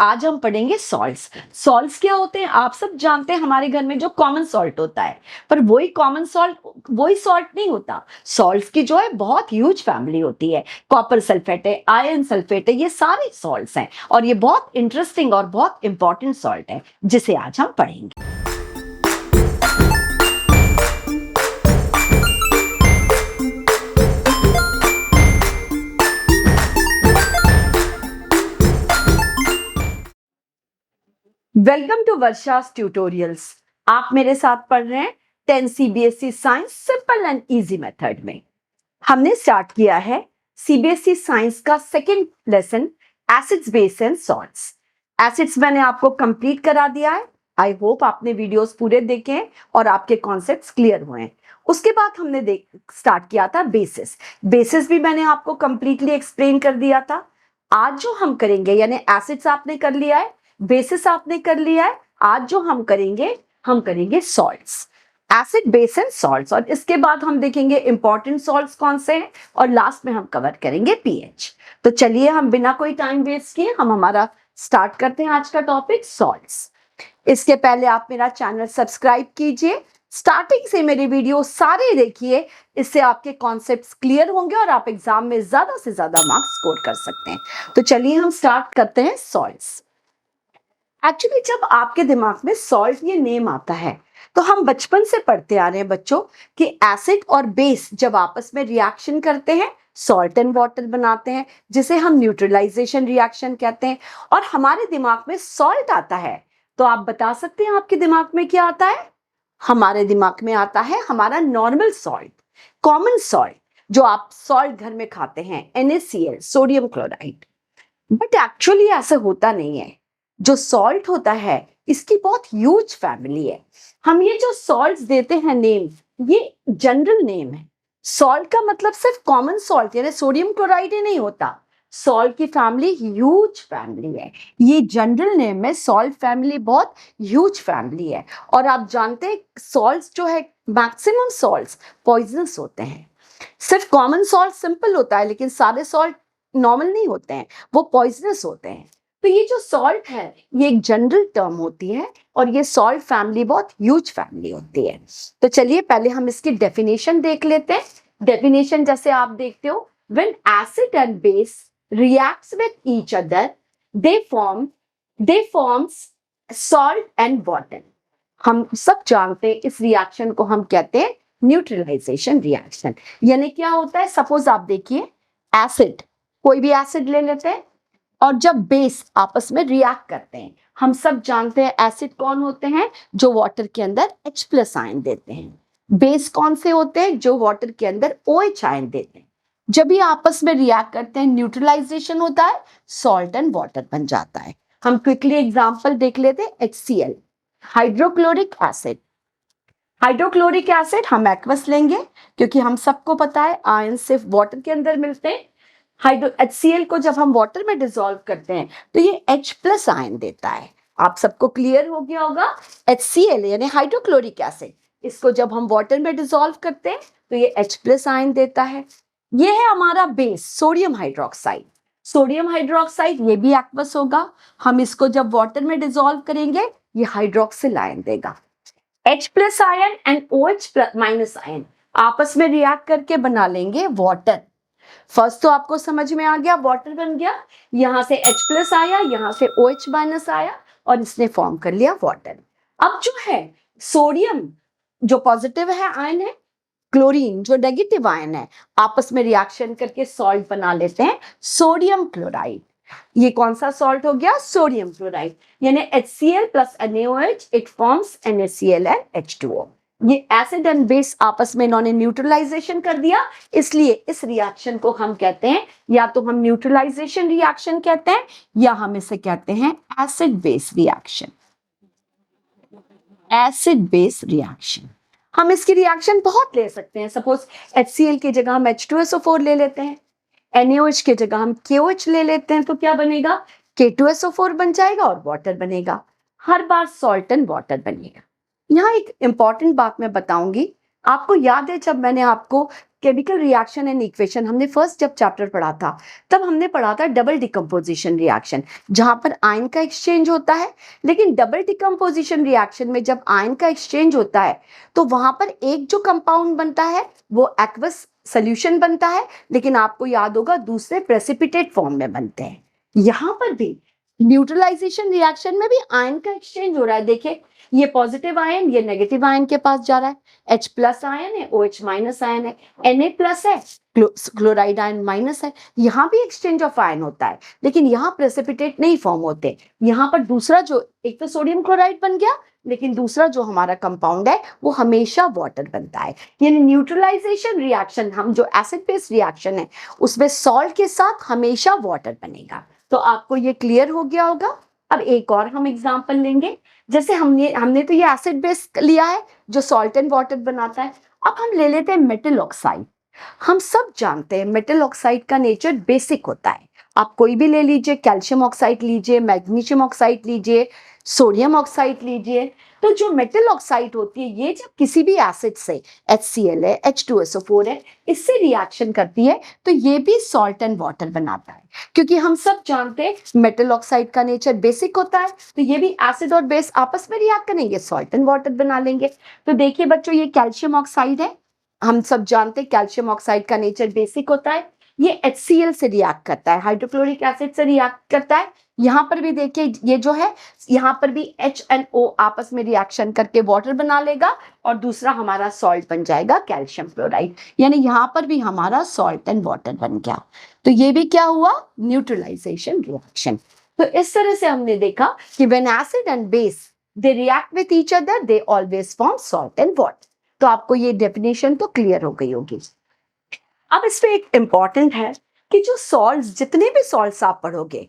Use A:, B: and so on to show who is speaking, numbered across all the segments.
A: आज हम पढ़ेंगे सॉल्ट्स। सॉल्ट्स क्या होते हैं आप सब जानते हैं, हमारे घर में जो कॉमन सॉल्ट होता है, पर वही कॉमन सॉल्ट वही सॉल्ट नहीं होता। सॉल्ट्स की जो है बहुत ह्यूज फैमिली होती है। कॉपर सल्फेट है, आयरन सल्फेट है, ये सारे सॉल्ट्स हैं और ये बहुत इंटरेस्टिंग और बहुत इंपॉर्टेंट सॉल्ट है जिसे आज हम पढ़ेंगे। Welcome to Varsha's tutorials. आप मेरे साथ पढ़ रहे हैं 10 CBSE science simple and easy method में। हमने स्टार्ट किया है सीबीएसई साइंस का second lesson, acids base and salts. Acids मैंने आपको कंप्लीट करा दिया है। आई होप आपने वीडियोस पूरे देखे हैं और आपके कॉन्सेप्ट्स क्लियर हुए हैं। उसके बाद हमने स्टार्ट किया था बेसिस। बेसिस भी मैंने आपको कंप्लीटली एक्सप्लेन कर दिया था। आज जो हम करेंगे, यानी एसिड्स आपने कर लिया है, बेसिस आपने कर लिया है, आज जो हम करेंगे salts, acid base and salts. और इसके बाद हम देखेंगे इंपॉर्टेंट सॉल्ट्स कौन से हैं और लास्ट में हम कवर करेंगे पीएच। तो चलिए हम बिना कोई टाइम वेस्ट किए हम हमारा स्टार्ट करते हैं आज का टॉपिक सॉल्ट्स। इसके पहले आप मेरा चैनल सब्सक्राइब कीजिए, स्टार्टिंग से मेरे वीडियो सारे देखिए, इससे आपके कॉन्सेप्ट्स क्लियर होंगे और आप एग्जाम में ज्यादा से ज्यादा मार्क्स स्कोर कर सकते हैं। तो चलिए हम स्टार्ट करते हैं सॉल्ट्स। एक्चुअली जब आपके दिमाग में सॉल्ट ये नेम आता है तो हम बचपन से पढ़ते आ रहे हैं बच्चों कि एसिड और बेस जब आपस में रिएक्शन करते हैं सॉल्ट एंड वाटर बनाते हैं, जिसे हम न्यूट्रलाइजेशन रिएक्शन कहते हैं। और हमारे दिमाग में सॉल्ट आता है तो आप बता सकते हैं आपके दिमाग में क्या आता है? हमारे दिमाग में आता है हमारा नॉर्मल सॉल्ट, कॉमन सॉल्ट, जो आप सॉल्ट घर में खाते हैं, NaCl, sodium chloride. But actually ऐसा होता नहीं है। जो सॉल्ट होता है इसकी बहुत ह्यूज फैमिली है। हम ये जो सॉल्ट्स देते हैं नेम, ये जनरल नेम है। सॉल्ट का मतलब सिर्फ कॉमन सॉल्ट यानी सोडियम क्लोराइड ही नहीं होता। सॉल्ट की फैमिली ह्यूज फैमिली है। ये जनरल नेम है, सॉल्ट फैमिली बहुत ह्यूज फैमिली है। और आप जानते हैं सॉल्ट्स जो है, मैक्सिमम सॉल्ट्स पॉइजनस होते हैं। सिर्फ कॉमन सॉल्ट सिंपल होता है, लेकिन सारे सॉल्ट नॉर्मल नहीं होते हैं, वो पॉइजनस होते हैं। तो ये जो सॉल्ट है ये एक जनरल टर्म होती है और ये सॉल्ट फैमिली बहुत ह्यूज फैमिली होती है। तो चलिए पहले हम इसकी डेफिनेशन देख लेते हैं। डेफिनेशन जैसे आप देखते हो, when acid and base reacts with each other they forms salt and water. हम सब जानते हैं इस रिएक्शन को हम कहते हैं न्यूट्रलाइजेशन रिएक्शन। यानी क्या होता है, सपोज आप देखिए एसिड, कोई भी एसिड ले लेते हैं और जब बेस आपस में रिएक्ट करते हैं, हम सब जानते हैं एसिड कौन होते हैं, जो वाटर के अंदर H+ आयन देते हैं। बेस कौन से होते हैं, जो वाटर के अंदर OH आयन देते हैं। जब ये आपस में रिएक्ट करते हैं न्यूट्रलाइजेशन होता है, सॉल्ट एंड वाटर बन जाता है। हम क्विकली एग्जांपल देख लेते हैं। HCl, hydrochloric acid. Hydrochloric acid हम एक्वस लेंगे क्योंकि हम सबको पता है आयन सिर्फ वाटर के अंदर मिलते हैं। HCl को जब हम वाटर में डिसॉल्व करते हैं तो ये H+ आयन देता है। आप सबको क्लियर हो गया होगा। HCl यानी हाइड्रोक्लोरिक एसिड, इसको जब हम वाटर में डिसॉल्व करते हैं तो ये H+ आयन देता है। ये है हमारा base sodium hydroxide. Sodium hydroxide ये भी एक्वस होगा। हम इसको जब वाटर में डिसॉल्व करेंगे ये हाइड्रोक्सिल आयन देगा। H+ ion and OH- ion आपस में रिएक्ट करके बना लेंगे वाटर। फर्स्ट तो आपको समझ में आ गया, वाटर बन गया, यहां से H+ आया, यहां से OH- आया और इसने फॉर्म कर लिया वाटर। अब जो है सोडियम जो पॉजिटिव है आयन है, क्लोरीन जो नेगेटिव आयन है, आपस में रिएक्शन करके सॉल्ट बना लेते हैं सोडियम क्लोराइड। ये कौन सा सॉल्ट हो गया? Sodium chloride. यानी HCl plus NaOH it forms NaCl and H2O। ये एसिड एंड बेस आपस में इन्होंने न्यूट्रलाइजेशन कर दिया, इसलिए इस रिएक्शन को हम कहते हैं, या तो हम न्यूट्रलाइजेशन रिएक्शन कहते हैं या हम इसे कहते हैं acid base reaction. Acid base reaction हम इसकी रिएक्शन बहुत ले सकते हैं। सपोज HCl की जगह हम H2SO4 ले लेते हैं, NaOH की जगह हम KOH ले लेते हैं, तो क्या बनेगा? K2SO4 बन जाएगा और वाटर बनेगा। हर बार सॉल्ट एंड वाटर बनेगा। यहाँ एक इंपॉर्टेंट बात मैं बताऊंगी। आपको याद है जब मैंने आपको केमिकल रिएक्शन एंड इक्वेशन हमने फर्स्ट जब चैप्टर पढ़ा था तब हमने पढ़ा था डबल डिकम्पोजिशन रिएक्शन, जहां पर आयन का एक्सचेंज होता है। लेकिन डबल डिकम्पोजिशन रिएक्शन में जब आयन का एक्सचेंज होता है तो वहां पर एक जो कंपाउंड बनता है वो एक्वस सोल्यूशन बनता है, लेकिन आपको याद होगा दूसरे प्रेसिपिटेट फॉर्म में बनते हैं। यहां पर भी न्यूट्रलाइजेशन रिएक्शन में भी आयन का एक्सचेंज हो रहा है। देखिए ये पॉजिटिव आयन ये नेगेटिव आयन के पास जा रहा है, H प्लस आयन है OH माइनस आयन है, Na प्लस है क्लोराइड आयन माइनस है। यहाँ भी एक्सचेंज ऑफ आयन होता है, लेकिन यहाँ प्रेसिपिटेट नहीं फॉर्म होते। यहाँ पर दूसरा जो एक तो सोडियम क्लोराइड बन गया, लेकिन दूसरा जो हमारा कंपाउंड है वो हमेशा वाटर बनता है। यानी न्यूट्रलाइजेशन रिएक्शन, हम जो एसिड बेस रिएक्शन है उसमें सॉल्ट के साथ हमेशा वाटर बनेगा। तो आपको ये क्लियर हो गया होगा। अब एक और हम एग्जांपल लेंगे। जैसे हमने तो ये एसिड बेस लिया है जो सॉल्ट एंड वाटर बनाता है। अब हम ले लेते हैं मेटल ऑक्साइड। हम सब जानते हैं मेटल ऑक्साइड का नेचर बेसिक होता है। आप कोई भी ले लीजिए, कैल्शियम ऑक्साइड लीजिए, मैग्नीशियम ऑक्साइड लीजिए, सोडियम ऑक्साइड लीजिए। तो जो मेटल ऑक्साइड होती है ये जब किसी भी एसिड से HCl है, H2SO4 है, इससे रिएक्शन करती है तो ये भी सॉल्ट एंड वाटर बनाता है। क्योंकि हम सब जानते हैं मेटल ऑक्साइड का नेचर बेसिक होता है, तो ये भी एसिड और बेस आपस में रिएक्ट करेंगे, सॉल्ट एंड वाटर बना लेंगे। तो देखिए बच्चों ये कैल्शियम ऑक्साइड है। हम सब जानते हैं कैल्शियम ऑक्साइड का नेचर बेसिक होता है। ये HCl से रिएक्ट करता है, हाइड्रोक्लोरिक एसिड से रिएक्ट करता है। यहाँ पर भी देखिए ये जो है यहाँ पर भी H and O आपस में रिएक्शन करके वाटर बना लेगा और दूसरा हमारा सॉल्ट बन जाएगा कैल्शियम क्लोराइड। यानी यहाँ पर भी हमारा सॉल्ट एंड वाटर बन गया। तो ये भी क्या हुआ, न्यूट्रलाइजेशन रिएक्शन। तो इस तरह से हमने देखा कि when acid and base they react with each other they always form salt and water. तो आपको ये डेफिनेशन तो क्लियर हो गई होगी। अब इस पे एक इंपॉर्टेंट है कि जो सॉल्ट्स, जितने भी सॉल्ट्स आप पढ़ोगे,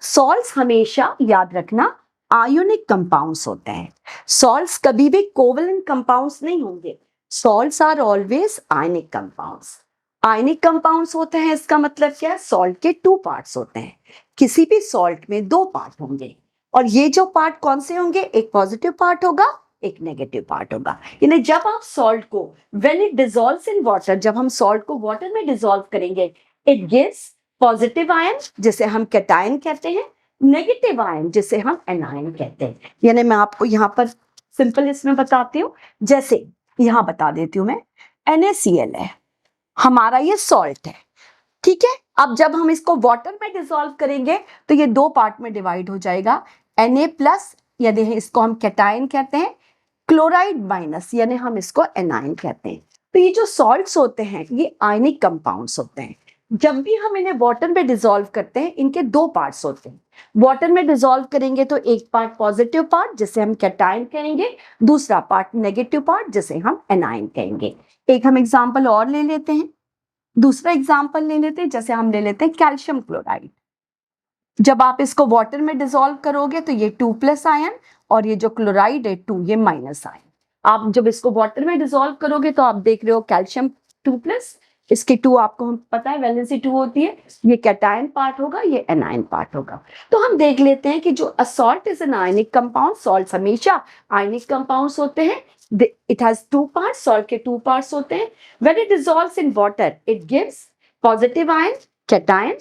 A: सॉल्ट्स हमेशा याद रखना आयोनिक कंपाउंड्स होते हैं। सॉल्ट्स कभी भी कोवलेंट कंपाउंड्स नहीं होंगे। Salts are always ionic compounds. Ionic compounds होते हैं इसका मतलब क्या है, सॉल्ट के 2 पार्ट्स होते हैं। किसी भी सॉल्ट में 2 पार्ट होंगे और ये जो पार्ट कौन से होंगे, एक पॉजिटिव पार्ट होगा, एक नेगेटिव पार्ट होगा। यानी जब आप सॉल्ट को when it dissolves in water, जब हम सॉल्ट को वाटर में डिसॉल्व करेंगे, इट गिव्स पॉजिटिव आयन जिसे हम कैटायन कहते हैं, नेगेटिव आयन जिसे हम एनायन कहते हैं। यानी मैं आपको यहाँ पर सिंपल इसमें बताती हूँ। जैसे यहाँ बता देती हूँ मैं, NaCl है हमारा, ये सॉल्ट है, ठीक है। अब जब हम इसको वाटर में डिसॉल्व करेंगे तो ये 2 पार्ट में डिवाइड हो जाएगा, Na प्लस यानी इसको हम कैटायन कहते हैं, क्लोराइड माइनस यानी हम इसको एनायन कहते हैं। तो ये जो सॉल्ट्स होते हैं ये आयनिक कंपाउंड्स होते हैं। जब भी हम इन्हें वाटर में डिसॉल्व करते हैं इनके 2 पार्ट्स होते हैं। वाटर में डिसॉल्व करेंगे तो एक पार्ट पॉजिटिव पार्ट जिसे हम कैटायन कहेंगे, दूसरा पार्ट नेगेटिव पार्ट जिसे हम एनायन कहेंगे। एक हम एग्जांपल और ले लेते हैं, दूसरा एग्जांपल ले लेते हैं। जैसे हम ले लेते हैं कैल्शियम क्लोराइड। जब आप इसको वाटर में डिसॉल्व करोगे तो ये 2 प्लस आयन और ये जो क्लोराइड है 2, ये माइनस आयन। आप जब इसको वाटर में डिसॉल्व करोगे तो आप देख रहे हो कैल्शियम 2 प्लस, इसके 2 आपको हम पता है वैलेंसी 2 होती है, ये कैटायन पार्ट होगा, ये एनायन पार्ट होगा। तो हम देख लेते हैं कि जो salt is an ionic compound, salt हमेशा आयनिक कंपाउंड्स होते हैं। इट हैज 2 पार्ट्स, सॉल्ट के 2 पार्ट्स होते हैं। When it dissolves in water it gives positive ion cation,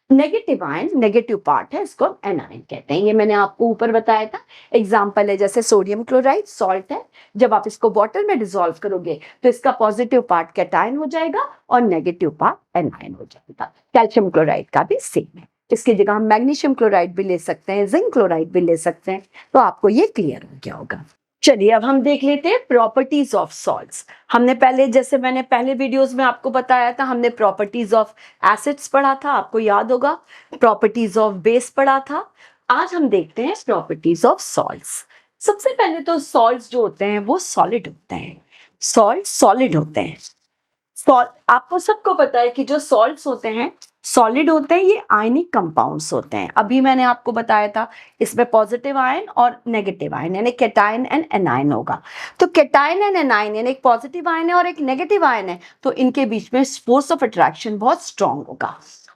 A: negative ion negative part है, इसको हम एनायन कहते हैं। ये मैंने आपको ऊपर बताया था। एग्जांपल है जैसे सोडियम क्लोराइड सॉल्ट है, जब आप इसको वाटर में डिसॉल्व करोगे तो इसका पॉजिटिव पार्ट कैटायन हो जाएगा और नेगेटिव पार्ट एनायन हो जाएगा। कैल्शियम क्लोराइड का भी सेम है, इसकी जगह हम मैग्नीशियम क्लोराइड भी ले सकते हैं, जिंक क्लोराइड भी ले सकते हैं। तो आपको ये क्लियर हो गया होगा। चलिए अब हम देख लेते हैं प्रॉपर्टीज ऑफ सॉल्ट्स। हमने पहले, जैसे मैंने पहले वीडियोस में आपको बताया था, हमने प्रॉपर्टीज ऑफ एसिड्स पढ़ा था, आपको याद होगा, प्रॉपर्टीज ऑफ बेस पढ़ा था। आज हम देखते हैं प्रॉपर्टीज ऑफ सॉल्ट्स। सबसे पहले तो सॉल्ट्स जो होते हैं वो सॉलिड होते हैं। सॉल्ट सॉलिड होते हैं। आपको सबको पता है कि जो सॉल्ट्स होते हैं सॉलिड होते हैं, ये आयनिक कंपाउंड्स होते हैं। अभी मैंने आपको बताया था इसमें पॉजिटिव आयन और नेगेटिव आयन यानी कैटायन एंड एनायन होगा। तो कैटायन एंड एनायन यानी एक पॉजिटिव आयन है और एक नेगेटिव आयन है, तो इनके बीच में फोर्स ऑफ अट्रैक्शन बहुत स्ट्रांग होगा।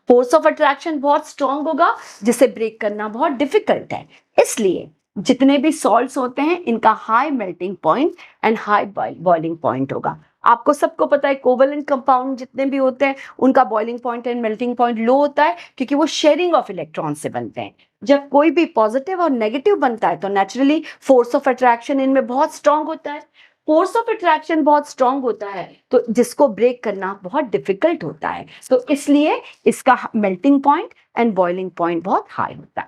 A: फोर्स ऑफ अट्रैक्शन बहुत स्ट्रांग होगा जिसे ब्रेक करना बहुत डिफिकल्ट है। इसलिए जितने भी सॉल्ट्स होते हैं इनका high melting point and high boiling point होगा। आपको सबको पता है कोवेलेंट कंपाउंड जितने भी होते हैं उनका boiling point and melting point low होता है, क्योंकि वो शेयरिंग ऑफ इलेक्ट्रॉन से बनते हैं। जब कोई भी पॉजिटिव और नेगेटिव बनता है तो नेचुरली फोर्स ऑफ अट्रैक्शन इनमें बहुत स्ट्रांग होता है। फोर्स ऑफ अट्रैक्शन बहुत स्ट्रांग होता है तो जिसको ब्रेक करना बहुत डिफिकल्ट होता है, तो इसलिए इसका melting point and boiling point बहुत हाई होता है।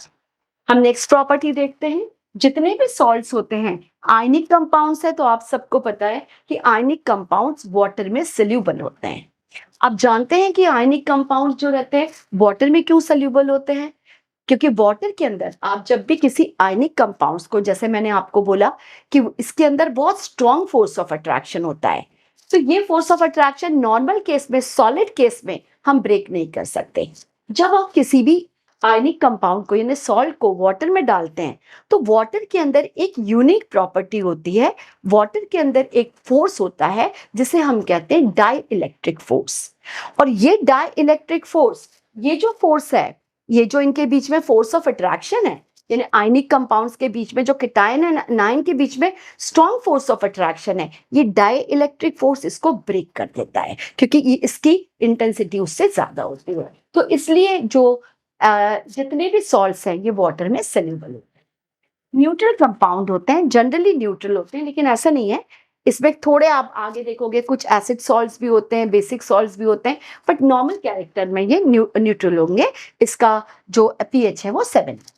A: हम नेक्स्ट प्रॉपर्टी देखते हैं। जितने भी सॉल्ट्स होते हैं आयनिक कंपाउंड्स है, तो आप सबको पता है कि आयनिक कंपाउंड्स वाटर में सोल्यूबल होते हैं। आप जानते हैं कि आयनिक कंपाउंड्स जो रहते हैं वाटर में क्यों सोल्यूबल होते हैं? क्योंकि वाटर के अंदर आप जब भी किसी आयनिक कंपाउंड्स को, जैसे मैंने आपको बोला कि इसके अंदर बहुत स्ट्रॉन्ग फोर्स ऑफ अट्रैक्शन होता है, तो ये force of attraction normal case में, सॉलिड केस में हम ब्रेक नहीं कर सकते। जब आप किसी भी आयनिक कंपाउंड को यानी सॉल्ट को वाटर में डालते हैं तो वाटर के अंदर एक यूनिक प्रॉपर्टी होती है। वाटर के अंदर एक फोर्स होता है जिसे हम कहते हैं डाई इलेक्ट्रिक फोर्स। और ये डाई इलेक्ट्रिक फोर्स, ये जो फोर्स है, ये जो इनके बीच में फोर्स ऑफ अट्रैक्शन है, यानी आयनिक कंपाउंड्स के बीच में जो केटायन एंड एनायन के बीच में स्ट्रॉन्ग फोर्स ऑफ अट्रैक्शन है, ये डाई इलेक्ट्रिक फोर्स इसको ब्रेक कर देता है, क्योंकि ये इसकी इंटेंसिटी उससे ज्यादा होती है। तो इसलिए जो जितने भी सॉल्ट्स हैं ये वाटर में सोल्यूबल होते हैं। न्यूट्रल कंपाउंड होते हैं, जनरली न्यूट्रल होते हैं, लेकिन ऐसा नहीं है। इसमें थोड़े आप आगे देखोगे कुछ एसिड सॉल्ट्स भी होते हैं, बेसिक सॉल्ट्स भी होते हैं, बट नॉर्मल कैरेक्टर में ये न्यूट्रल होंगे। इसका जो पीएच है वो 7।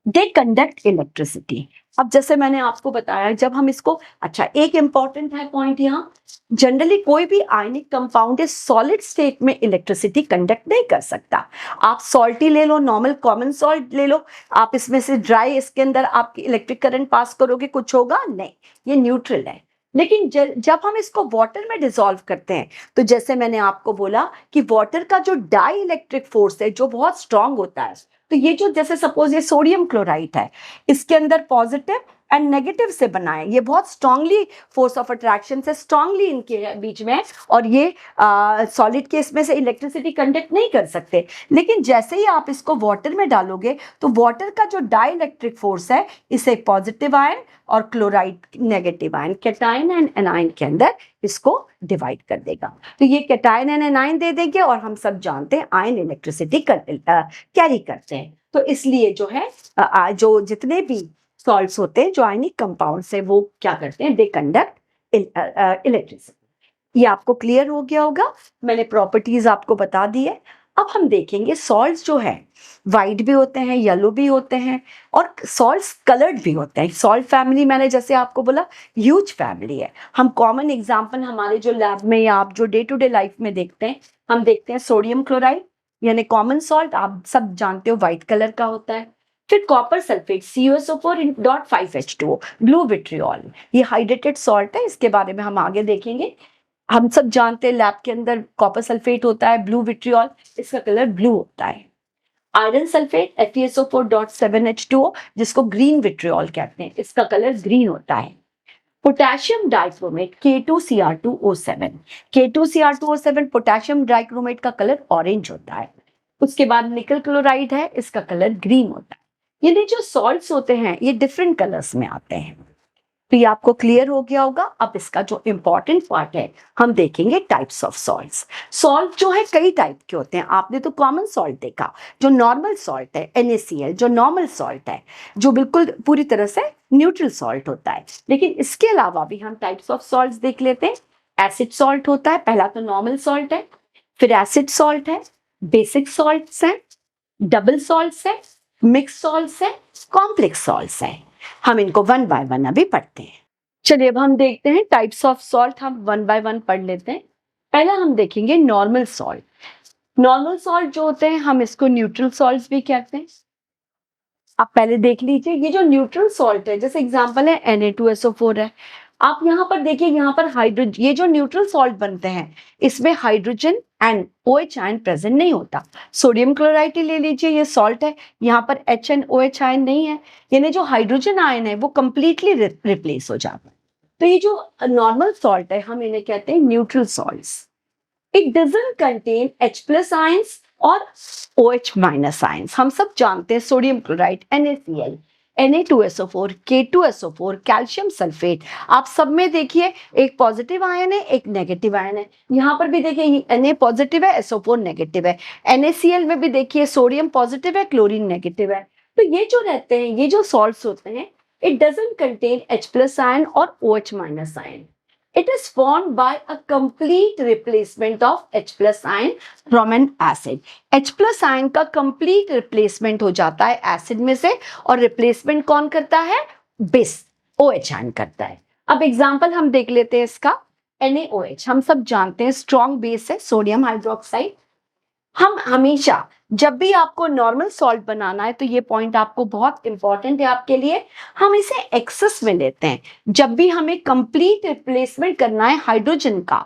A: They conduct electricity. अब जैसे मैंने आपको बताया, जब हम इसको, अच्छा एक इंपॉर्टेंट है पॉइंट यहाँ, जनरली कोई भी आयनिक कंपाउंड है सॉलिड स्टेट में इलेक्ट्रिसिटी कंडक्ट नहीं कर सकता। आप सॉल्टी ले लो, नॉर्मल कॉमन सॉल्ट ले लो, आप इसमें से ड्राई, इसके अंदर आप इलेक्ट्रिक करंट पास करोगे, कुछ होगा नहीं, ये न्यूट्रल है। लेकिन जब हम इसको वाटर में डिसॉल्व करते हैं तो जैसे मैंने आपको बोला कि वाटर का जो डाई इलेक्ट्रिक फोर्स है जो बहुत स्ट्रांग होता है, तो ये जो, जैसे सपोज ये सोडियम क्लोराइड है, इसके अंदर पॉजिटिव एंड नेगेटिव से बना है, ये बहुत स्ट्रांगली फोर्स ऑफ अट्रैक्शन से स्ट्रांगली इनके बीच में है, और ये सॉलिड केस में से इलेक्ट्रिसिटी कंडक्ट नहीं कर सकते। लेकिन जैसे ही आप इसको वाटर में डालोगे तो वाटर का जो डाई इलेक्ट्रिक फोर्स है, इसे पॉजिटिव आयन और chloride negative ion, cation and anion के अंदर इसको डिवाइड कर देगा। तो ये कैटायन एंड एनायन दे देंगे, और हम सब जानते हैं आयन इलेक्ट्रिसिटी कैरी करते हैं। तो इसलिए जो है जो जितने भी सॉल्ट्स होते हैं जो आयनिक कंपाउंड्स है वो क्या करते हैं, दे कंडक्ट इलेक्ट्रिसिटी। ये आपको क्लियर हो गया होगा, मैंने प्रॉपर्टीज आपको बता दी है। अब हम देखेंगे सॉल्ट्स जो है वाइट भी होते हैं, येलो भी होते हैं, और सॉल्ट्स कलर्ड भी होते हैं। सॉल्ट फैमिली मैंने जैसे आपको बोला ह्यूज फैमिली है। हम कॉमन एग्जांपल हमारे जो लैब में या आप जो डे टू डे लाइफ में देखते हैं, हम देखते हैं सोडियम क्लोराइड यानी कॉमन सॉल्ट, आप सब जानते हो व्हाइट कलर का होता है। फिर copper sulphate CuSO4.5H2O, blue vitriol, ये हाइड्रेटेड सॉल्ट है, इसके बारे में हम आगे देखेंगे। हम सब जानते हैं लैब के अंदर कॉपर सल्फेट होता है, ब्लू विट्रियोल, इसका कलर ब्लू होता है। आयरन सल्फेट FeSO4.7H2O, जिसको ग्रीन विट्रियोल कहते हैं, इसका कलर ग्रीन होता है। Potassium dichromate K2Cr2O7, K2Cr2O7 potassium dichromate का कलर ऑरेंज होता है। उसके बाद निकल क्लोराइड है, इसका कलर ग्रीन होता है। यानी जो सॉल्ट्स होते हैं ये डिफरेंट कलर्स में आते हैं। तो ये आपको क्लियर हो गया होगा। अब इसका जो इंपॉर्टेंट पार्ट है, हम देखेंगे टाइप्स ऑफ सॉल्ट्स। सॉल्ट जो है कई टाइप के होते हैं। आपने तो कॉमन सॉल्ट देखा, जो नॉर्मल सॉल्ट है NaCl, जो नॉर्मल सॉल्ट है, जो बिल्कुल पूरी तरह से न्यूट्रल सॉल्ट होता है। लेकिन इसके अलावा भी हम टाइप्स ऑफ सॉल्ट्स देख लेते हैं। एसिड सॉल्ट होता है, पहला तो नॉर्मल सॉल्ट है, फिर एसिड सॉल्ट है, बेसिक सॉल्ट्स हैं, डबल सॉल्ट्स है, मिक्स सॉल्ट्स है, कॉम्प्लेक्स सॉल्ट्स है। हम इनको वन बाय वन अभी पढ़ते हैं। चलिए अब हम देखते हैं टाइप्स ऑफ सॉल्ट, हम वन बाय वन पढ़ लेते हैं। पहला हम देखेंगे नॉर्मल सॉल्ट। नॉर्मल सॉल्ट जो होते हैं हम इसको न्यूट्रल सॉल्ट्स भी कहते हैं। आप पहले देख लीजिए, ये जो न्यूट्रल सॉल्ट है, जैसे एग्जांपल है Na2SO4 है। आप यहाँ पर देखिए, यहाँ पर हाइड्रोजन, ये जो न्यूट्रल सॉल्ट बनते हैं इसमें hydrogen and OH ion present नहीं होता। सोडियम क्लोराइड ले लीजिए, ये सॉल्ट है, यहाँ पर H एंड OH आयन नहीं है, यानी जो हाइड्रोजन आयन है वो कंप्लीटली रिप्लेस हो जाता है। तो ये जो नॉर्मल सॉल्ट है हम इन्हें कहते हैं neutral salts. It doesn't contain H+ ions और OH- आयंस। हम सब जानते हैं sodium chloride NaCl, Na2SO4, K2SO4, calcium sulphate, आप सब में देखिए एक पॉजिटिव आयन है, एक नेगेटिव आयन है। यहाँ पर भी देखिए Na पॉजिटिव है, SO4 नेगेटिव है। NaCl में भी देखिए सोडियम पॉजिटिव है, क्लोरीन नेगेटिव है। तो ये जो रहते हैं, ये जो सॉल्ट्स होते हैं, it doesn't contain H+ ion और OH- ion. It is formed by a complete replacement of H+ ion from an acid. H+ ion का complete replacement हो जाता है एसिड में से, और रिप्लेसमेंट कौन करता है? बेस OH ion करता है। अब एग्जांपल हम देख लेते हैं इसका। NaOH हम सब जानते हैं स्ट्रॉन्ग बेस है, सोडियम हाइड्रोक्साइड। हम हमेशा जब भी आपको नॉर्मल सॉल्ट बनाना है, तो ये पॉइंट आपको बहुत इंपॉर्टेंट है आपके लिए, हम इसे एक्सेस में लेते हैं। जब भी हमें कंप्लीट रिप्लेसमेंट करना है हाइड्रोजन का,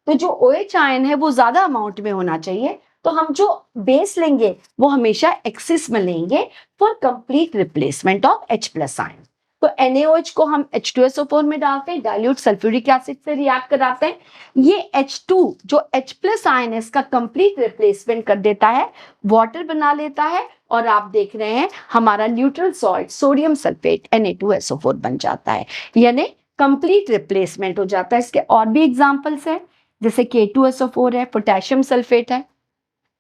A: तो जो OH आयन है वो ज्यादा अमाउंट में होना चाहिए, तो हम जो बेस लेंगे वो हमेशा एक्सेस में लेंगे for complete replacement of H+ ion. तो NaOH को हम H2SO4 में डालते हैं, डाइल्यूट सल्फ्यूरिक एसिड से रिएक्ट कराते हैं। ये H2 जो H+ आयन है, इसका कंप्लीट रिप्लेसमेंट कर देता है, वाटर बना लेता है, और आप देख रहे हैं हमारा neutral salt sodium sulphate Na2SO4 बन जाता है, यानी कंप्लीट रिप्लेसमेंट हो जाता है। इसके और भी एग्जांपल्स हैं, जैसे K2SO4 है, पोटेशियम सल्फेट है,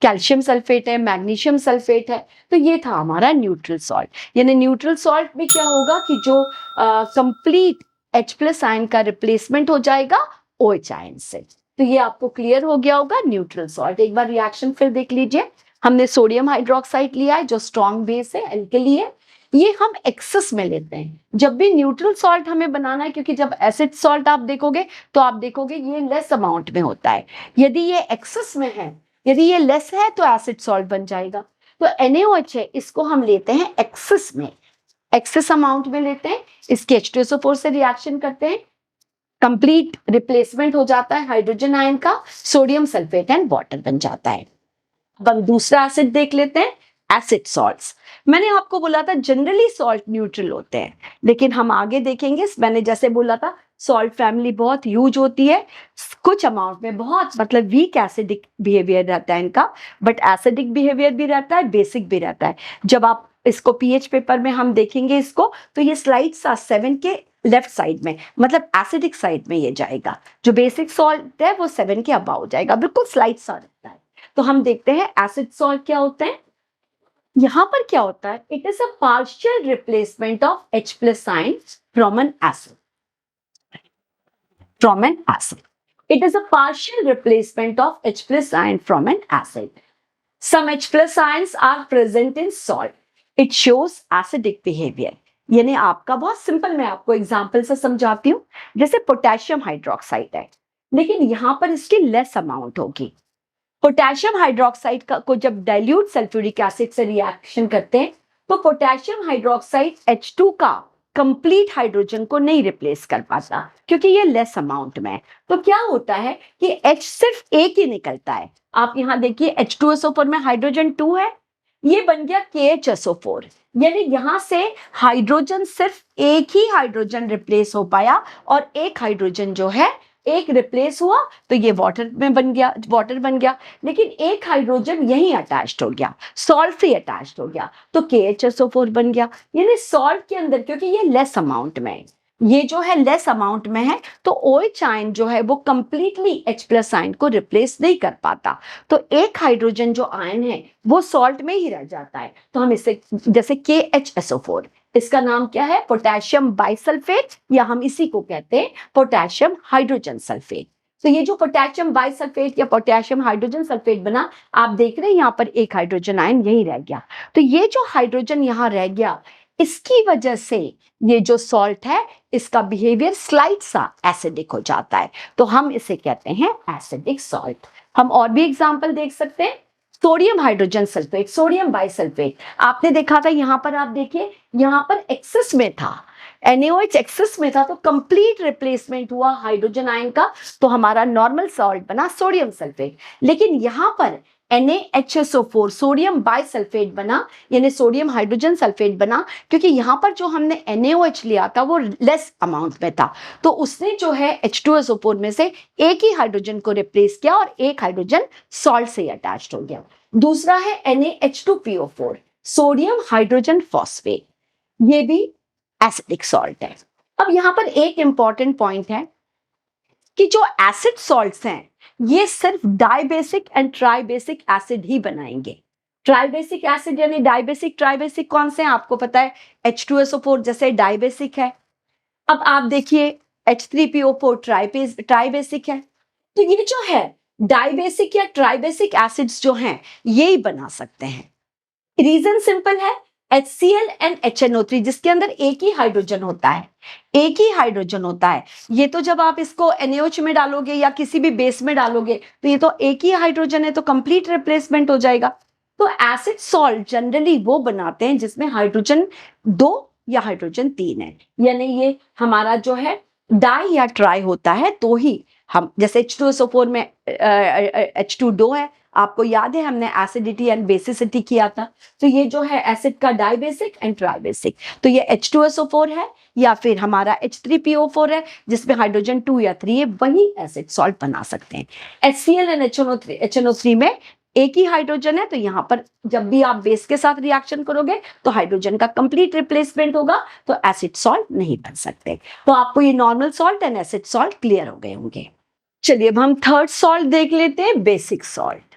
A: कैल्शियम सल्फेट है, मैग्नीशियम सल्फेट है। तो ये था हमारा न्यूट्रल सॉल्ट। यानी न्यूट्रल सॉल्ट में क्या होगा कि जो कंप्लीट H+ आयन का रिप्लेसमेंट हो जाएगा OH आयन से। तो ये आपको क्लियर हो गया होगा न्यूट्रल सॉल्ट। एक बार रिएक्शन फिर देख लीजिए। हमने सोडियम हाइड्रोक्साइड लिया है जो स्ट्रॉन्ग बेस है, एल्कली है, ये हम एक्सेस में लेते हैं जब भी न्यूट्रल सॉल्ट हमें बनाना है, क्योंकि जब एसिड सॉल्ट आप देखोगे तो आप देखोगे ये लेस अमाउंट में होता है। यदि ये एक्सेस में है, यदि ये लेस है, तो एसिड सॉल्ट बन जाएगा। तो NaOH है, इसको हम लेते हैं एक्सेस में, एक्सेस अमाउंट में लेते हैं, इसके H2SO4 से रिएक्शन करते हैं, कंप्लीट रिप्लेसमेंट हो जाता है हाइड्रोजन आयन का, सोडियम सल्फेट एंड वाटर बन जाता है। अब हम दूसरा एसिड देख लेते हैं, एसिड सॉल्ट्स। मैंने आपको बोला था जनरली सॉल्ट न्यूट्रल होते हैं, लेकिन हम आगे देखेंगे, मैंने जैसे बोला था सॉल्ट फैमिली बहुत यूज होती है, कुछ अमाउंट में बहुत मतलब वीक एसिडिक बिहेवियर रहता है इनका, बट एसिडिक बिहेवियर भी रहता है, बेसिक भी रहता है। जब आप इसको पीएच पेपर में हम देखेंगे इसको, तो ये स्लाइड 7 के लेफ्ट साइड में, मतलब एसिडिक साइड में ये जाएगा। जो बेसिक सॉल्ट है वो 7 के अबाउ जाएगा, बिल्कुल स्लाइड सा रहता है। तो हम देखते हैं एसिड सॉल्ट क्या होते हैं। यहां पर क्या होता है, it is a partial replacement of H+ ion from N acid, from an acid. It is a partial replacement of H+ ion from an acid. Some H+ ions are present in salt. It shows acidic behavior. यानी आपका बहुत simple, मैं आपको example से समझाती हूँ। जैसे potassium hydroxide है, लेकिन यहां पर इसकी लेस अमाउंट होगी। पोटेशियम हाइड्रोक्साइड का को जब डाइल्यूट सल्फ्यूरिक एसिड से रिएक्शन करते हैं, तो पोटेशियम हाइड्रोक्साइड H2 का कंप्लीट हाइड्रोजन को नहीं रिप्लेस कर पाता, क्योंकि ये लेस अमाउंट में है। तो क्या होता है कि H सिर्फ एक ही निकलता है। आप यहां देखिए H2SO4 में हाइड्रोजन 2 है, ये बन गया KHSO4, यानी यहां से हाइड्रोजन सिर्फ एक ही हाइड्रोजन रिप्लेस हो पाया, और एक हाइड्रोजन जो है एक रिप्लेस हुआ, तो ये वाटर बन गया, लेकिन एक हाइड्रोजन यहीं अटैच्ड हो गया, सॉल्ट से अटैच्ड हो गया, तो KHSO4 बन गया। यानी सॉल्ट के अंदर, क्योंकि ये लेस अमाउंट में है, ये जो है लेस अमाउंट में है, तो OH आयन जो है वो कंप्लीटली H+ आयन को रिप्लेस नहीं कर पाता, तो एक हाइड्रोजन जो आयन है वो सॉल्ट में ही रह जाता है। तो हम इसे, जैसे KHSO4, इसका नाम क्या है, पोटेशियम बाइसल्फेट, या हम इसी को कहते हैं पोटेशियम हाइड्रोजन सल्फेट। तो ये जो पोटेशियम बाइसल्फेट या पोटेशियम हाइड्रोजन सल्फेट बना, आप देख रहे हैं यहाँ पर एक हाइड्रोजन आयन यहीं रह गया। तो ये जो हाइड्रोजन यहाँ रह गया, इसकी वजह से ये जो सॉल्ट है इसका बिहेवियर स्लाइट सा एसिडिक हो जाता है, तो हम इसे कहते हैं एसिडिक सॉल्ट। हम और भी एग्जांपल देख सकते हैं, sodium hydrogen sulphate, sodium bisulphate, आपने देखा था यहां पर, आप देखिए यहां पर एक्सेस में था, NaOH एक्सेस में था, तो कंप्लीट रिप्लेसमेंट हुआ हाइड्रोजन आयन का, तो हमारा नॉर्मल सॉल्ट बना सोडियम सल्फेट। लेकिन यहां पर NaHSO4 सोडियम बाइसल्फेट बना, यानी सोडियम हाइड्रोजन सल्फेट बना, क्योंकि यहां पर जो हमने NaOH लिया था वो लेस अमाउंट में था, तो उसने जो है H2SO4 में से एक ही हाइड्रोजन को रिप्लेस किया, और एक हाइड्रोजन सॉल्ट से अटैच्ड हो गया। दूसरा है NaH2PO4 सोडियम हाइड्रोजन फॉस्फेट, ये भी एसिडिक सॉल्ट है। अब यहाँ पर एक इंपॉर्टेंट पॉइंट है कि जो एसिड सॉल्ट्स हैं ये सिर्फ डाइबेसिक एंड ट्राइबेसिक एसिड ही बनाएंगे। ट्राइबेसिक एसिड यानी डाइबेसिक ट्राइबेसिक कौन से हैं आपको पता है, H2SO4 जैसे डाइबेसिक है। अब आप देखिए H3PO4 ट्राइबेसिक है। तो ये जो है डाइबेसिक या ट्राइबेसिक एसिड्स जो हैं ये ही बना सकते हैं। रीजन सिंपल है, HCl एंड HNO3 जिसके अंदर एक ही हाइड्रोजन होता है, एक ही हाइड्रोजन होता है। ये तो जब आप इसको NaOH में डालोगे या किसी भी बेस में डालोगे तो ये तो एक ही हाइड्रोजन है, तो कंप्लीट रिप्लेसमेंट हो जाएगा। तो एसिड सॉल्ट जनरली वो बनाते हैं जिसमें हाइड्रोजन 2 या हाइड्रोजन 3 है, यानी ये हमारा जो है डाई या ट्राई होता है तो ही हम, जैसे H2SO4 में H2 है, आपको याद है हमने एसिडिटी एंड बेसिसिटी किया था। तो ये जो है एसिड का डाइबेसिक एंड ट्राइबेसिक, तो ये H2SO4 है या फिर हमारा H3PO4 है जिसमें हाइड्रोजन 2 या 3 है, वही एसिड सॉल्ट बना सकते हैं। HCl एंड HNO3 में एक ही हाइड्रोजन है, तो यहां पर जब भी आप बेस के साथ रिएक्शन करोगे तो हाइड्रोजन का कंप्लीट रिप्लेसमेंट होगा, तो एसिड सॉल्ट नहीं बन सकते। तो आपको ये normal salt and acid salt clear हो गए होंगे। चलिए अब हम थर्ड सॉल्ट देख लेते हैं, बेसिक सॉल्ट।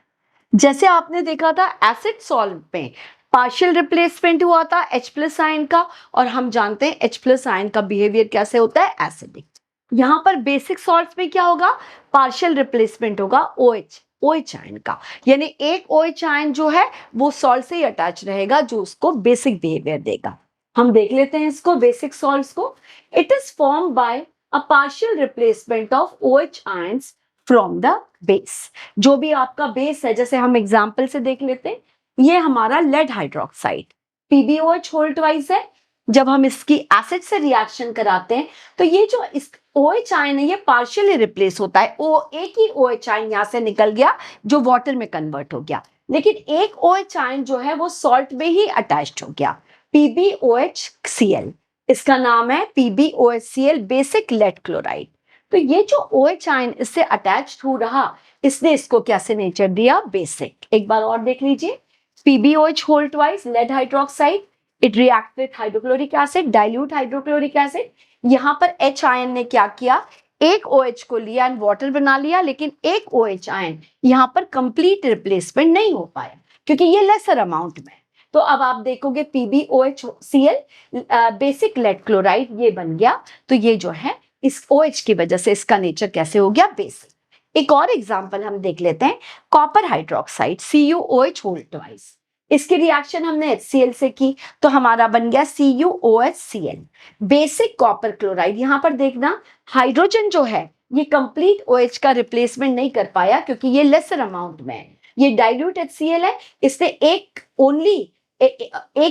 A: जैसे आपने देखा था एसिड सॉल्ट में पार्शियल रिप्लेसमेंट हुआ था H+ आयन का, और हम जानते हैं H+ आयन का बिहेवियर कैसे होता है, एसिडिक। यहां पर बेसिक सॉल्ट्स में क्या होगा, पार्शियल रिप्लेसमेंट होगा OH आयन का, यानी एक OH आयन जो है वो सॉल्ट से ही अटैच रहेगा जो उसको बेसिक बिहेवियर देगा। हम देख लेते हैं इसको, बेसिक सॉल्ट्स को। It is form by a partial replacement of OH ions from the base. जो भी आपका बेस है, जैसे हम एग्जांपल से देख लेते हैं, ये हमारा lead hydroxide PbOH whole twice है। जब हम इसकी एसिड से रिएक्शन कराते हैं तो ये जो इस OH आयन है ये पार्शियली रिप्लेस होता है। एक ही OH आयन यहां से निकल गया जो वाटर में कन्वर्ट हो गया, लेकिन एक OH आयन जो है वो सॉल्ट में ही अटैच्ड हो गया, PbOHCl। इसका नाम है PbOHCl, बेसिक लेड क्लोराइड। तो ये जो OH आयन इससे अटैच्ड हो रहा, इसने इसको कैसे नेचर दिया, बेसिक। एक बार और देख लीजिए, PbOH whole twice lead hydroxide, it react with hydrochloric acid, dilute hydrochloric acid. यहां पर H आयन ने क्या किया, एक OH को लिया एंड वाटर बना लिया, लेकिन एक OH आयन यहां पर कंप्लीट रिप्लेसमेंट नहीं हो पाया क्योंकि ये लेसर अमाउंट में। तो अब आप देखोगे PbOHCl बेसिक लेड क्लोराइड ये बन गया। तो ये जो है इस OH की वजह से इसका नेचर कैसे हो गया, बेसिक। एक और एग्जांपल हम देख लेते हैं, copper hydroxide CuOH whole twice. इसकी रिएक्शन हमने HCl से की तो हमारा बन गया CuOHCl, बेसिक कॉपर क्लोराइड। यहां पर देखना हाइड्रोजन जो है ये कंप्लीट OH का रिप्लेसमेंट नहीं कर पाया क्योंकि ये लेसर अमाउंट में है, ये डाइल्यूट HCl है, इसने एक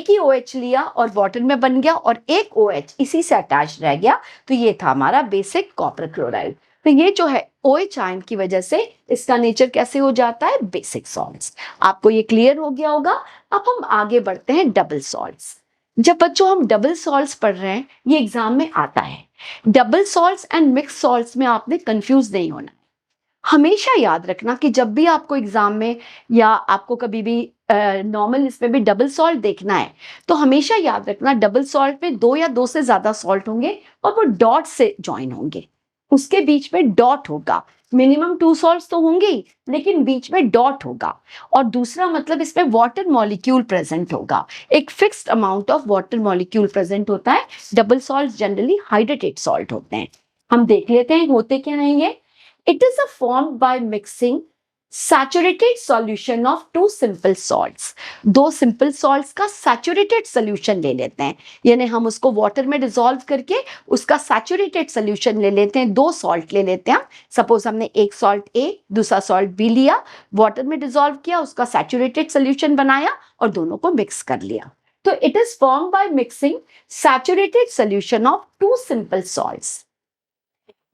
A: ही OH लिया और वाटर में बन गया और एक OH इसी से अटैच रह गया, तो ये था हमारा बेसिक कॉपर क्लोराइड। तो ये जो है OH आयन की वजह से इसका नेचर कैसे हो जाता है, बेसिक सॉल्ट्स। आपको ये क्लियर हो गया होगा। अब हम आगे बढ़ते हैं, डबल सॉल्ट्स। जब बच्चों हम डबल सॉल्ट्स पढ़ रहे हैं, ये एग्जाम में आता है। Double salts and mix salts में आपने कंफ्यूज नहीं होना। हमेशा याद रखना कि जब भी आपको एग्जाम में या आपको कभी भी नॉर्मल इसमें भी डबल सॉल्ट देखना है तो हमेशा याद रखना डबल सॉल्ट में 2 या 2 से ज्यादा सॉल्ट होंगे और वो डॉट से ज्वाइन होंगे, उसके बीच में डॉट होगा। मिनिमम 2 सॉल्ट्स तो होंगे ही, लेकिन बीच में डॉट होगा। और दूसरा मतलब इसमें वाटर मॉलिक्यूल प्रेजेंट होगा, एक fixed amount of water molecule present होता है। Double salt generally hydrated salt होते हैं। हम देख लेते हैं होते क्या हैं ये। It is formed by mixing saturated solution of two simple salts। दो simple salts का saturated solution ले लेते हैं, यानी हम उसको water में dissolve करके उसका saturated solution ले लेते हैं। दो salt ले लेते हैं, suppose हमने एक salt A दूसरा salt B लिया, water में dissolve किया, उसका saturated solution बनाया और दोनों को mix कर लिया। तो it is formed by mixing saturated solution of two simple salts।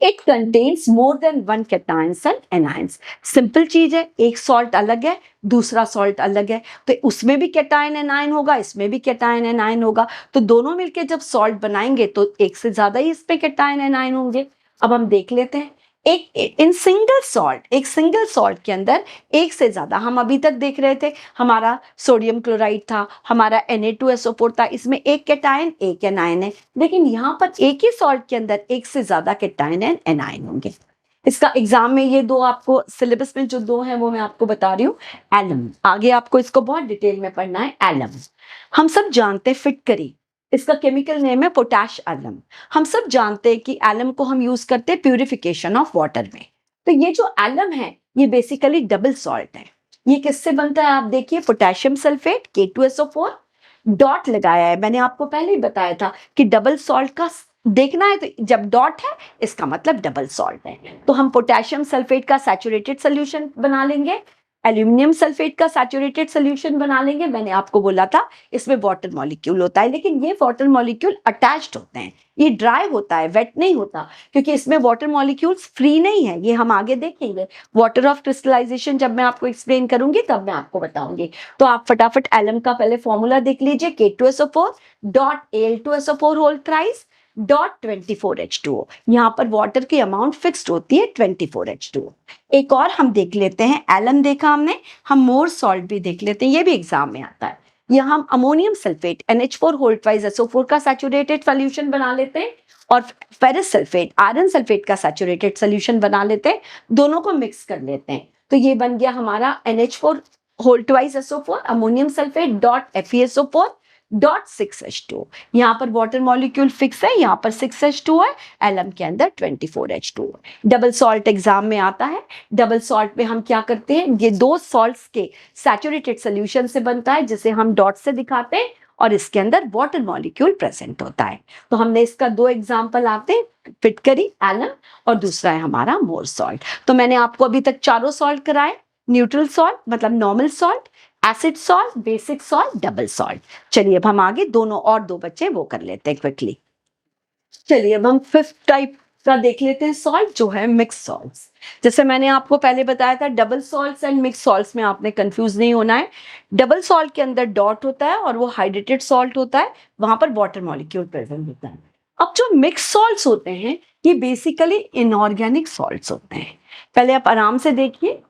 A: It contains more than one cations and anions। Simple चीज है, एक सॉल्ट अलग है दूसरा सॉल्ट अलग है, तो उसमें भी कैटायन एनायन होगा, इसमें भी कैटायन एनायन होगा। तो दोनों मिलके जब सॉल्ट बनाएंगे तो एक से ज्यादा ही इसमें कैटायन एनायन होंगे। अब हम देख लेते हैं एक इन सिंगल सॉल्ट, एक सिंगल सॉल्ट के अंदर एक से ज्यादा, हम अभी तक देख रहे थे हमारा सोडियम क्लोराइड था, हमारा Na2SO4 था, इसमें एक कैटायन एक एनायन है, लेकिन यहाँ पर एक ही सॉल्ट के अंदर एक से ज्यादा कैटायन एंड एनायन होंगे। इसका एग्जाम में ये दो आपको सिलेबस में जो दो हैं वो मैं आपको बता रही हूँ। एलम, आगे आपको इसको बहुत डिटेल में पढ़ना है। एलम हम सब जानते हैं, फिटकरी इसका केमिकल नेम है पोटैश एलम। हम सब जानते हैं कि एलम को हम यूज करते हैं प्यूरिफिकेशन ऑफ वाटर में। तो ये जो एलम है ये बेसिकली डबल सॉल्ट है। ये किससे बनता है आप देखिए, पोटेशियम सल्फेट K2SO4 डॉट लगाया है। मैंने आपको पहले ही बताया था कि डबल सॉल्ट का देखना है तो जब डॉट है इसका मतलब डबल सॉल्ट है। तो हम पोटेशियम सल्फेट का सैचुरेटेड सोल्यूशन बना लेंगे, एल्यूमिनियम सल्फेट का सैचुरेटेड सोल्यूशन बना लेंगे। मैंने आपको बोला था इसमें वाटर मॉलिक्यूल होता है, लेकिन ये वाटर मॉलिक्यूल अटैच्ड होते हैं, ये ड्राई होता है, वेट नहीं होता, क्योंकि इसमें वाटर मॉलिक्यूल्स फ्री नहीं है। ये हम आगे देखेंगे, वाटर ऑफ क्रिस्टलाइजेशन जब मैं आपको एक्सप्लेन करूंगी तब मैं आपको बताऊंगी। तो आप फटाफट एलम का पहले फॉर्मूला देख लीजिए, K2SO4 dot Al2SO4 whole thrice dot 24H2O। यहाँ पर वाटर की अमाउंट फिक्स्ड होती है 24H2O। एक और हम देख लेते हैं, एलम देखा हमने, हम मोर सॉल्ट भी देख लेते हैं, ये भी एग्जाम में आता है। यहाँ हम ammonium sulphate NH4 whole twice SO4 का सैचुरेटेड सोल्यूशन बना लेते हैं और फेरस सल्फेट आयरन सल्फेट का सैचुरेटेड सोल्यूशन बना लेते हैं, दोनों को मिक्स कर लेते हैं। तो ये बन गया हमारा NH4 whole twice SO4 ammonium sulphate dot FeSO4 dot 6H2O। यहाँ पर वाटर मॉलिक्यूल फिक्स है, यहाँ पर 6H2O है, एलम के अंदर 24H2O। डबल सॉल्ट एग्जाम में आता है। डबल सॉल्ट में हम क्या करते हैं, ये दो सॉल्ट्स के सैचुरेटेड सोल्यूशन से बनता है जिसे हम डॉट से दिखाते हैं और इसके अंदर वाटर मॉलिक्यूल प्रेजेंट होता है। तो हमने इसका दो एग्जाम्पल आते हैं, फिटकरी एलम और दूसरा है हमारा मोर सॉल्ट। तो मैंने आपको अभी तक चारों सॉल्ट कराए, न्यूट्रल सॉल्ट मतलब normal salt, acid salt, basic salt, double salt. चलिए अब हम आगे दोनों और दो बच्चे वो कर लेते हैं क्विकली। चलिए अब हम फिफ्थ टाइप का देख लेते हैं सॉल्ट, जो है मिक्स सॉल्ट्स। जैसे मैंने आपको पहले बताया था, double salts and mix salts में आपने कंफ्यूज नहीं होना है। डबल सॉल्ट के अंदर डॉट होता है और वो हाइड्रेटेड सॉल्ट होता है, वहां पर वाटर मॉलिक्यूल प्रेजेंट होता है। अब जो मिक्स सॉल्ट्स होते हैं ये बेसिकली इनऑर्गेनिक सॉल्ट्स होते हैं। पहले आप आराम से देखिए,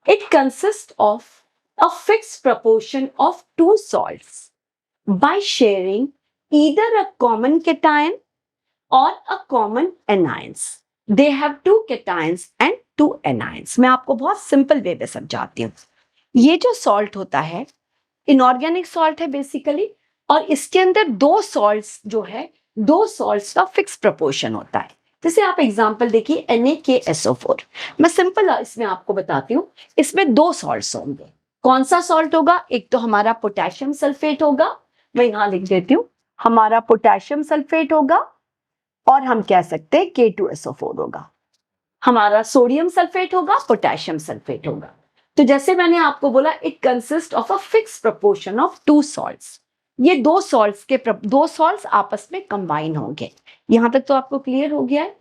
A: it consist of a fixed proportion of two salts by sharing either a common cation or a common anions. They have two cations and two anions. मैं आपको बहुत सिंपल वे में समझाती हूँ। ये जो सॉल्ट होता है इनऑर्गेनिक सॉल्ट है बेसिकली, और इसके अंदर दो सॉल्ट्स जो है, दो सॉल्ट्स का फिक्स प्रोपोर्शन होता है। जैसे आप एग्जांपल देखिए NaKSO4, मैं सिंपल इसमें आपको बताती हूँ। इसमें दो सॉल्ट्स होंगे, कौन सा सॉल्ट होगा, एक तो हमारा पोटेशियम सल्फेट होगा, मैं यहां लिख देती हूं, हमारा पोटेशियम सल्फेट होगा, और हम कह सकते हैं K2SO4 होगा। हमारा सोडियम सल्फेट होगा, पोटेशियम सल्फेट होगा। तो जैसे मैंने आपको बोला, it consist of a fix proportion of two salts. ये दो सॉल्ट्स आपस में कंबाइन होंगे। यहां तक तो आपको क्लियर हो गया है।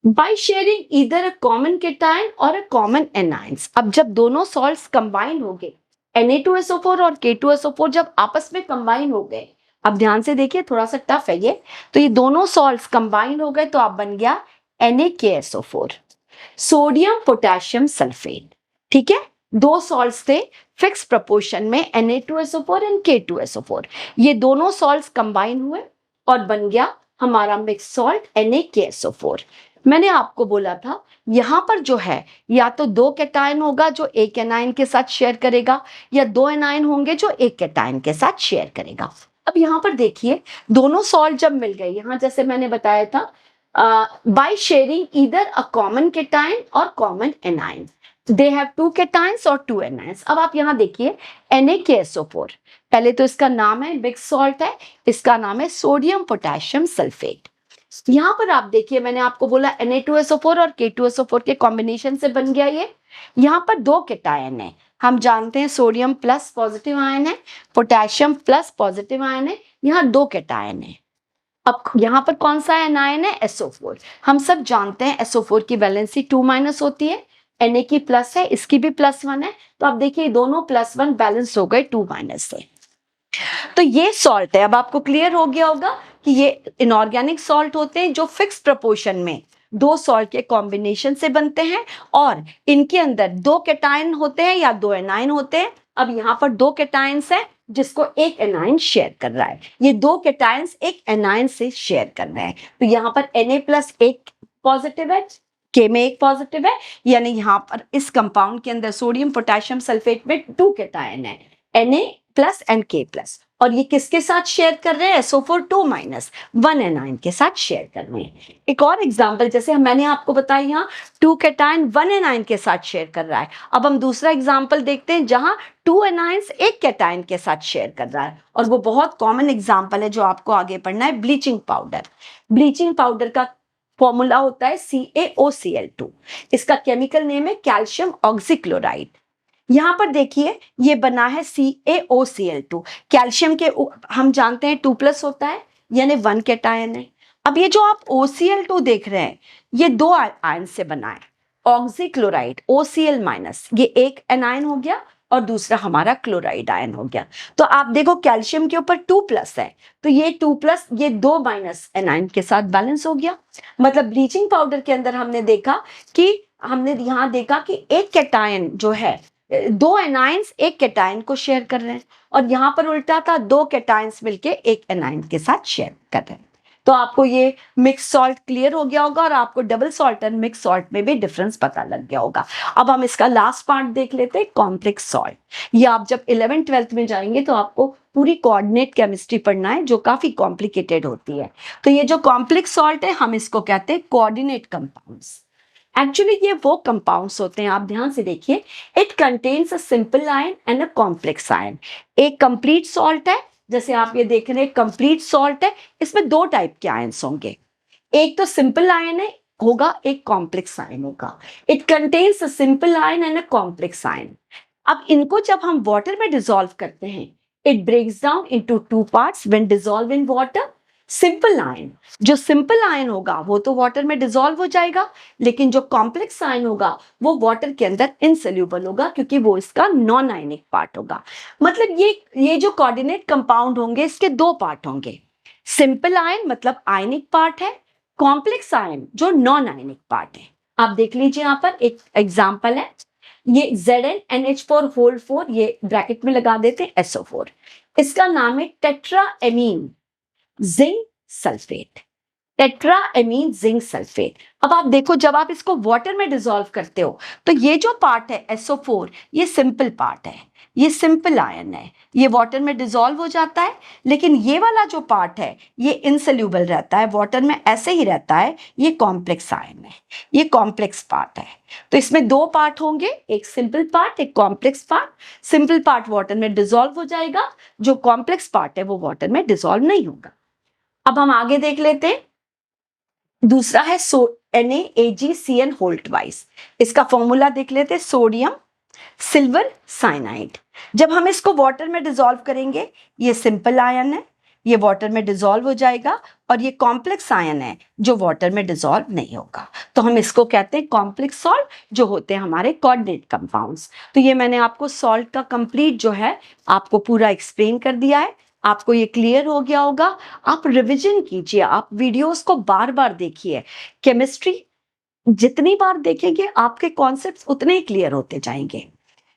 A: By sharing either a common cation or a common anions, अब जब दोनों सॉल्ट्स कंबाइन हो गए, Na2SO4 और K2SO4 जब आपस में कंबाइन हो गए, अब ध्यान से देखिए, थोड़ा सा टफ है ये, तो ये दोनों सॉल्ट्स कंबाइन हो गए तो आप बन गया NaKSO4, सोडियम पोटेशियम सल्फेट। ठीक है, दो सॉल्ट्स थे फिक्स प्रोपोर्शन में, Na2SO4 एंड K2SO4, ये दोनों सॉल्ट्स कंबाइन हुए और बन गया हमारा मिक्स सॉल्ट NaKSO4। मैंने आपको बोला था यहां पर जो है, या तो दो कैटायन होगा जो एक एनायन के साथ शेयर करेगा, या दो एनायन होंगे जो एक कैटायन के साथ शेयर करेगा। अब यहां पर देखिए, दोनों सॉल्ट जब मिल गए, यहां जैसे मैंने बताया था, by sharing either a common cation और common anion, they have two cations और टू एनायंस। अब आप यहां देखिए NaKSO4, पहले तो इसका नाम है मिक्स सॉल्ट है, इसका नाम है सोडियम पोटेशियम सल्फेट। यहां पर आप देखिए, मैंने आपको बोला Na2SO4 और K2SO4 के कॉम्बिनेशन से बन गया ये। यहां पर दो कैटायन है, हम जानते हैं सोडियम प्लस पॉजिटिव आयन है, पोटेशियम प्लस पॉजिटिव आयन है, यहां दो कैटायन है। अब यहां पर कौन सा एनायन है, SO4। हम सब जानते हैं SO4 की वैलेंसी 2- होती है, Na की प्लस है, इसकी भी +1 है, तो आप देखिए दोनों +1 बैलेंस हो गए 2- से। तो ये सॉल्ट है। अब आपको क्लियर हो गया होगा कि ये इनऑर्गेनिक सॉल्ट होते हैं जो फिक्स प्रोपोर्शन में दो सॉल्ट के कॉम्बिनेशन से बनते हैं और इनके अंदर दो कैटायन होते हैं या दो एनायन होते हैं। अब यहाँ पर दो कैटायंस हैं जिसको एक एनायन शेयर कर रहा है, ये दो कैटायंस एक एनायन से शेयर कर रहे हैं, तो यहाँ पर Na+ एक पॉजिटिव है, के में एक पॉजिटिव है, यानी यहाँ पर इस कंपाउंड के अंदर सोडियम पोटेशियम सल्फेट में 2 कैटायन है, Na+ एंड K+, और ये किसके साथ शेयर कर रहे हैं? SO4 2- 1 एनायन के साथ शेयर कर रहे हैं। एक और एग्जांपल, जैसे मैंने आपको बताया यहाँ 2 कैटायन 1 एनायन के साथ शेयर कर रहा है। अब हम दूसरा एग्जांपल देखते हैं जहां 2 एनायंस एक कैटायन के साथ शेयर कर रहा है, और वो बहुत कॉमन एग्जांपल है जो आपको आगे पढ़ना है, ब्लीचिंग पाउडर। ब्लीचिंग पाउडर का फॉर्मूला होता है CaOCl2, इसका केमिकल नेम है कैल्शियम ऑक्सीक्लोराइड। यहां पर देखिए ये बना है CaOCl2, कैल्शियम के हम जानते हैं 2+ होता है, यानी 1 कैटायन है। अब ये जो आप OCl2 देख रहे हैं ये 2 आयन से बना है, ऑक्सीक्लोराइड OCl-, ये एक एनायन हो गया और दूसरा हमारा क्लोराइड आयन हो गया। तो आप देखो कैल्शियम के ऊपर 2+ है, तो ये 2+ ये 2- एनायन के साथ बैलेंस हो गया। मतलब ब्लीचिंग पाउडर के अंदर हमने देखा कि यहाँ देखा कि एक कैटायन जो है, 2 एनायंस एक कैटायन को शेयर कर रहे हैं, और यहाँ पर उल्टा था, 2 कैटायंस मिलके एक एनायन के साथ शेयर कर रहे हैं। तो आपको ये मिक्स सॉल्ट क्लियर हो गया होगा और आपको डबल सॉल्ट और मिक्स सॉल्ट में भी डिफरेंस पता लग गया होगा। अब हम इसका लास्ट पार्ट देख लेते हैं, कॉम्प्लेक्स सॉल्ट। ये आप जब 11th-12th में जाएंगे तो आपको पूरी कोऑर्डिनेट केमिस्ट्री पढ़ना है जो काफी कॉम्प्लिकेटेड होती है। तो ये जो कॉम्प्लेक्स सॉल्ट है हम इसको कहते हैं कोऑर्डिनेट कंपाउंड्स। एक्चुअली ये वो कंपाउंड्स होते हैं, आप ध्यान से देखिए, it contains a simple ion and a complex ion. एक कंप्लीट सॉल्ट है, जैसे आप ये देख रहे हैं कंप्लीट सॉल्ट है, इसमें 2 टाइप के आयंस होंगे, एक तो सिंपल आयन है होगा, एक कॉम्प्लेक्स आयन होगा। It contains a simple ion and a complex ion. अब इनको जब हम वाटर में डिसॉल्व करते हैं, it breaks down into 2 parts when dissolve in water. Simple ion, जो सिंपल आयन होगा वो तो वाटर में डिसॉल्व हो जाएगा, लेकिन जो कॉम्प्लेक्स आयन होगा वो वाटर के अंदर इनसोल्यूबल होगा, क्योंकि वो इसका नॉन आयनिक पार्ट होगा। मतलब ये जो कोऑर्डिनेट कंपाउंड होंगे इसके 2 पार्ट होंगे, सिंपल आयन मतलब आयनिक पार्ट है, कॉम्प्लेक्स आयन जो नॉन आयनिक पार्ट है। आप देख लीजिए यहाँ पर एक एग्जाम्पल है, ये ZnNH4 ये ब्रैकेट में लगा देते हैं SO4, इसका नाम है tetraammine zinc sulphate, tetraammine zinc sulphate. अब आप देखो जब आप इसको वाटर में डिसॉल्व करते हो तो ये जो पार्ट है SO4 ये सिंपल पार्ट है, ये सिंपल आयन है, ये वाटर में डिसॉल्व हो जाता है, लेकिन ये वाला जो पार्ट है ये इनसोल्यूबल रहता है, वाटर में ऐसे ही रहता है, ये कॉम्प्लेक्स आयन है, ये कॉम्प्लेक्स पार्ट है। तो इसमें 2 पार्ट होंगे, एक सिंपल पार्ट एक complex part. Simple part water में डिसॉल्व हो जाएगा, जो कॉम्प्लेक्स पार्ट है वो वाटर में डिसॉल्व नहीं होगा। अब हम आगे देख लेते हैं, दूसरा है NaAgCN होल ट्वाइस, इसका फॉर्मूला देख लेते हैं, सोडियम सिल्वर साइनाइड। जब हम इसको वाटर में डिसॉल्व करेंगे, ये सिंपल आयन है, ये वाटर में डिसॉल्व हो जाएगा, और ये कॉम्प्लेक्स आयन है जो वाटर में डिसॉल्व नहीं होगा, तो हम इसको कहते हैं कॉम्प्लेक्स सॉल्ट, जो होते हैं हमारे कोऑर्डिनेट कंपाउंड्स। तो ये मैंने आपको सॉल्ट का कंप्लीट जो है आपको पूरा एक्सप्लेन कर दिया है, आपको ये क्लियर हो गया होगा। आप रिवीजन कीजिए, आप वीडियोस को बार बार देखिए, केमिस्ट्री जितनी बार देखेंगे आपके कॉन्सेप्ट्स उतने ही क्लियर होते जाएंगे।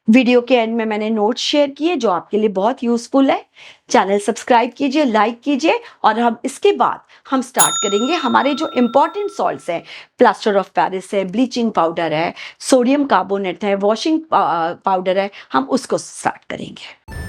A: वीडियो के एंड में मैंने नोट्स शेयर किए जो आपके लिए बहुत यूजफुल है। चैनल सब्सक्राइब कीजिए, लाइक कीजिए, और हम इसके बाद हम स्टार्ट करेंगे हमारे जो इंपॉर्टेंट सॉल्ट्स हैं, प्लास्टर ऑफ पेरिस है, ब्लीचिंग पाउडर है, सोडियम कार्बोनेट है, वॉशिंग पाउडर है, हम उसको स्टार्ट करेंगे।